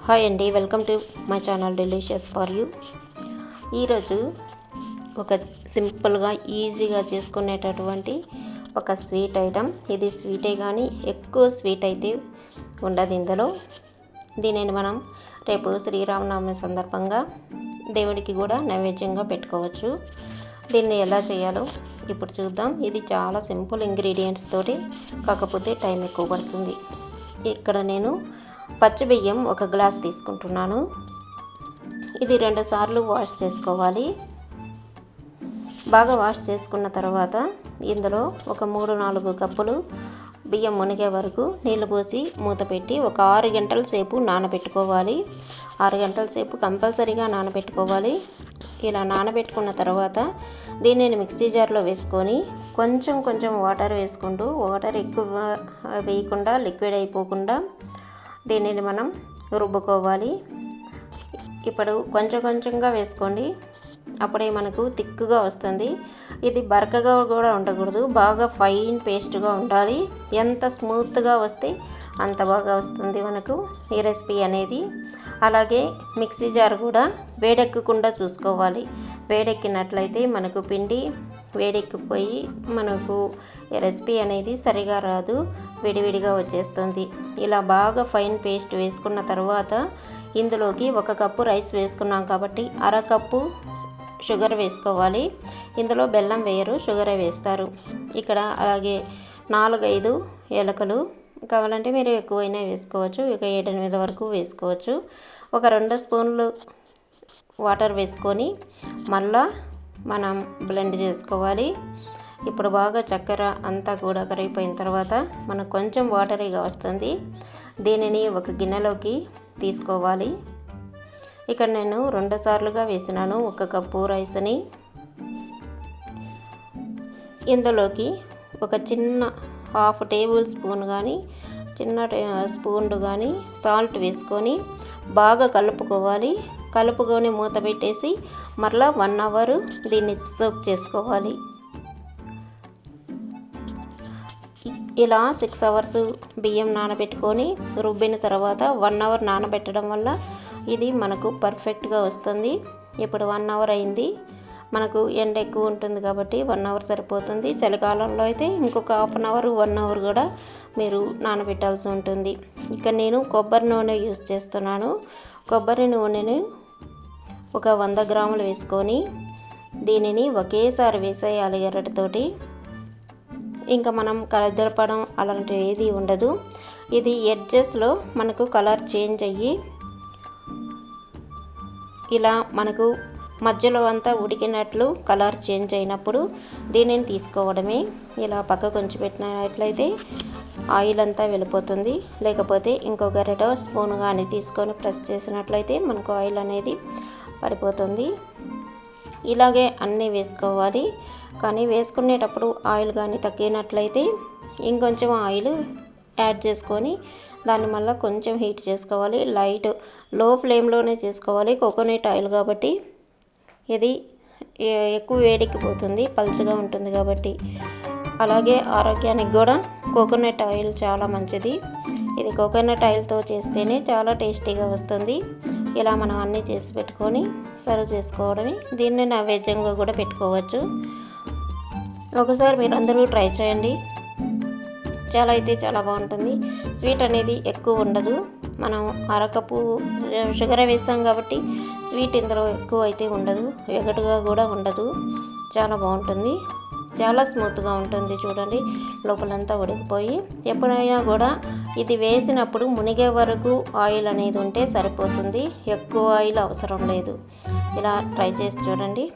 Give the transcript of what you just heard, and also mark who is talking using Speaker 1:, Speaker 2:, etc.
Speaker 1: Hi అండి, welcome to my channel delicious for you. ఈరోజు ఒక సింపుల్గా ఈజీగా చేసుకునేటటువంటి ఒక స్వీట్ ఐటమ్. ఇది స్వీటే కానీ ఎక్కువ స్వీట్ అయితే ఉండదు ఇందులో. దీనిని మనం రేపు శ్రీరామనవమి సందర్భంగా దేవుడికి కూడా నైవేద్యంగా పెట్టుకోవచ్చు. దీన్ని ఎలా చేయాలో ఇప్పుడు చూద్దాం. ఇది చాలా సింపుల్ ఇంగ్రీడియంట్స్ తోటి, కాకపోతే టైం ఎక్కువ పడుతుంది. ఇక్కడ నేను పచ్చి బియ్యం 1 గ్లాస్ తీసుకుంటున్నాను. ఇది 2 సార్లు వాష్ చేసుకోవాలి. బాగా వాష్ చేసుకున్న తర్వాత ఇందులో ఒక 3-4 కప్పులు బియ్యం మునిగే వరకు నీళ్లు పోసి మూత పెట్టి ఒక 6 గంటల సేపు నానబెట్టుకోవాలి. 6 గంటల సేపు కంపల్సరీగా నానబెట్టుకోవాలి. ఇలా నానబెట్టుకున్న తర్వాత దీనిని మిక్సీ జార్లో వేసుకొని కొంచెం వాటర్ వేసుకుంటూ, వాటర్ ఎక్కువ వేయకుండా లిక్విడ్ అయిపోకుండా దీనిని మనం రుబ్బుకోవాలి. ఇప్పుడు కొంచెంగా వేసుకోండి, అప్పుడే మనకు థిక్గా వస్తుంది. ఇది బరకగా కూడా ఉండకూడదు, బాగా ఫైన్ పేస్ట్గా ఉండాలి. ఎంత స్మూత్గా వస్తే అంత బాగా వస్తుంది మనకు ఈ రెసిపీ అనేది. అలాగే మిక్సీ జార్ కూడా వేడెక్కకుండా చూసుకోవాలి. వేడెక్కినట్లయితే మనకు పిండి వేడెక్కిపోయి మనకు ఈ రెసిపీ అనేది సరిగా రాదు, విడివిడిగా వచ్చేస్తుంది. ఇలా బాగా ఫైన్ పేస్ట్ వేసుకున్న తర్వాత ఇందులోకి 1 కప్పు రైస్ వేసుకున్నాం కాబట్టి 1/2 కప్పు షుగర్ వేసుకోవాలి. ఇందులో బెల్లం వేయరు, షుగరే వేస్తారు ఇక్కడ. అలాగే 4-5 ఏలకలు, కావాలంటే మీరు ఎక్కువైనా వేసుకోవచ్చు, ఇక 7-8 వరకు వేసుకోవచ్చు. ఒక 2 స్పూన్లు వాటర్ వేసుకొని మళ్ళా మనం బ్లెండ్ చేసుకోవాలి. ఇప్పుడు బాగా చక్కెర అంతా కూడా కరిగిపోయిన తర్వాత మనకు కొంచెం వాటరీగా వస్తుంది. దీనిని ఒక గిన్నెలోకి తీసుకోవాలి. ఇక్కడ నేను 2 సార్లుగా వేసినాను 1 కప్పు రైస్ని. ఇందులోకి ఒక చిన్న 1/2 టేబుల్ స్పూన్ కానీ చిన్న స్పూన్ కానీ సాల్ట్ వేసుకొని బాగా కలుపుకోవాలి. కలుపుకొని మూత పెట్టేసి మరలా 1 అవర్ దీన్ని సోక్ చేసుకోవాలి. ఇలా 6 అవర్స్ బియ్యం నానబెట్టుకొని రుబ్బిన తర్వాత 1 అవర్ నానబెట్టడం వల్ల ఇది మనకు పర్ఫెక్ట్గా వస్తుంది. ఇప్పుడు 1 అవర్ అయింది. మనకు ఎండ ఎక్కువ ఉంటుంది కాబట్టి 1 అవర్ సరిపోతుంది. చలికాలంలో అయితే ఇంకొక 1/2 అవర్ 1 అవర్ కూడా మీరు నానబెట్టాల్సి ఉంటుంది. ఇక్కడ నేను కొబ్బరి నూనె యూస్ చేస్తున్నాను. కొబ్బరి నూనెని ఒక 100 గ్రాములు వేసుకొని దీనిని ఒకేసారి వేసేయాలి గరిటెతోటి. ఇంకా మనం కలదపడం అలాంటివి ఏది ఉండదు. ఇది ఎడ్జెస్లో మనకు కలర్ చేంజ్ అయ్యి ఇలా మనకు మధ్యలో అంతా ఉడికినట్లు కలర్ చేంజ్ అయినప్పుడు దీనిని తీసుకోవడమే. ఇలా పక్కకు ఉంచి పెట్టినట్లయితే ఆయిల్ అంతా వెళ్ళిపోతుంది. లేకపోతే ఇంకో గరిట స్పూన్ కానీ తీసుకొని ప్రెస్ చేసినట్లయితే మనకు ఆయిల్ అనేది పడిపోతుంది. ఇలాగే అన్నీ వేసుకోవాలి. కానీ వేసుకునేటప్పుడు ఆయిల్ కానీ తగ్గినట్లయితే ఇంకొంచెం ఆయిల్ యాడ్ చేసుకొని దాన్ని మళ్ళీ కొంచెం హీట్ చేసుకోవాలి. లో ఫ్లేమ్లోనే చేసుకోవాలి. కోకోనట్ ఆయిల్ కాబట్టి ఇది ఎక్కువ వేడెక్కిపోతుంది, పలుచగా ఉంటుంది కాబట్టి. అలాగే ఆరోగ్యానికి కూడా కోకోనట్ ఆయిల్ చాలా మంచిది. ఇది కోకోనట్ ఆయిల్తో చేస్తేనే చాలా టేస్టీగా వస్తుంది. ఇలా మనం అన్నీ చేసి పెట్టుకొని సర్వ్ చేసుకోవడమే. దీన్ని నైవేద్యంగా కూడా పెట్టుకోవచ్చు. ఒకసారి మీరు అందరూ ట్రై చేయండి. చాలా బాగుంటుంది. స్వీట్ అనేది ఎక్కువ ఉండదు. మనం 1/2 కప్పు షుగర్ వేసాం కాబట్టి స్వీట్ ఇందులో ఎక్కువ అయితే ఉండదు, ఎగటుగా కూడా ఉండదు. చాలా బాగుంటుంది, చాలా స్మూత్గా ఉంటుంది. చూడండి, లోపలంతా ఉడికిపోయి. ఎప్పుడైనా కూడా ఇది వేసినప్పుడు మునిగే వరకు ఆయిల్ అనేది ఉంటే సరిపోతుంది, ఎక్కువ ఆయిల్ అవసరం లేదు. ఇలా ట్రై చేసి చూడండి.